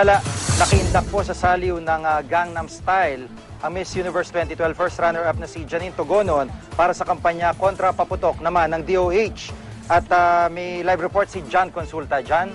Samantala, nakiindak po sa saliw ng Gangnam Style ang Miss Universe 2012 first runner-up na si Janine Togonon para sa kampanya kontra paputok naman ng DOH. At may live report si John Consulta. John?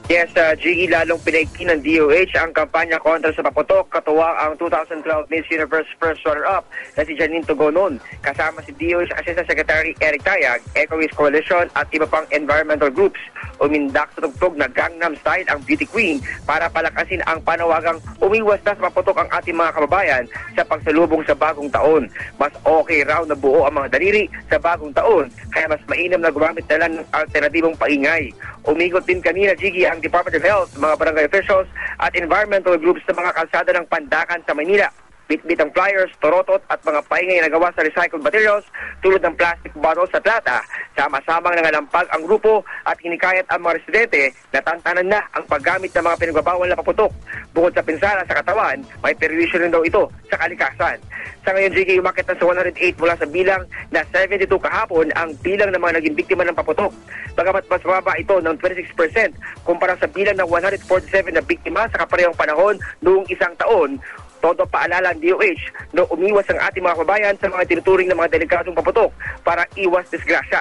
Yes, Jiggy, lalong pinaigting ng DOH ang kampanya kontra sa paputok, katuwang ang 2012 Miss Universe first runner-up na si Janine Togonon. Kasama si DOH Assistant Secretary Eric Tayag, Eco-Waste Coalition at iba pang environmental groups. Umindak sa tugtog na Gangnam Style ang beauty queen para palakasin ang panawagang umiwas na sa paputok ang ating mga kababayan sa pagsalubong sa bagong taon. Mas okay raw na buo ang mga daliri sa bagong taon, kaya mas mainam na gumamit na lang ng alternatibong paingay. Umigot din kanina, Jiggy, ang Department of Health, mga barangay officials at environmental groups sa mga kalsada ng Pandakan sa Maynila. Bitbit ang flyers, torotot at mga paingay na gawa sa recycled materials tulad ng plastic bottles at lata. Sama-samang nangalampag ang grupo at hinikayat ang mga residente na tantanan na ang paggamit ng mga pinagbabawal na paputok. Bukod sa pinsala sa katawan, may perwisyo rin daw ito sa kalikasan. Sa ngayon, JK, umakit na sa 108 mula sa bilang na 72 kahapon ang bilang ng mga naging biktima ng paputok. Bagamat mas mababa ito ng 26% kumpara sa bilang ng 147 na biktima sa kaparehong panahon noong isang taon. Todo paalala ang DOH na umiwas ang ating mga kababayan sa mga tinuturing ng mga delikadong paputok para iwas disgrasya.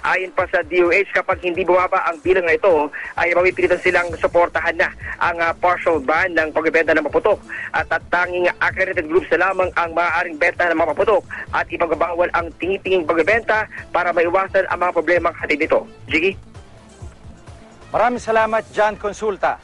Ayon pa sa DOH, kapag hindi bumaba ang bilang na ito, ay mapipilitan silang suportahan na ang partial ban ng pagbebenta ng paputok at tanging accredited groups na lamang ang maaaring benta ng mga paputok at ipagbabawal ang tingi-tinging pagbebenta para maiwasan ang mga problemang hatid nito. Jiggy? Maraming salamat, John Consulta.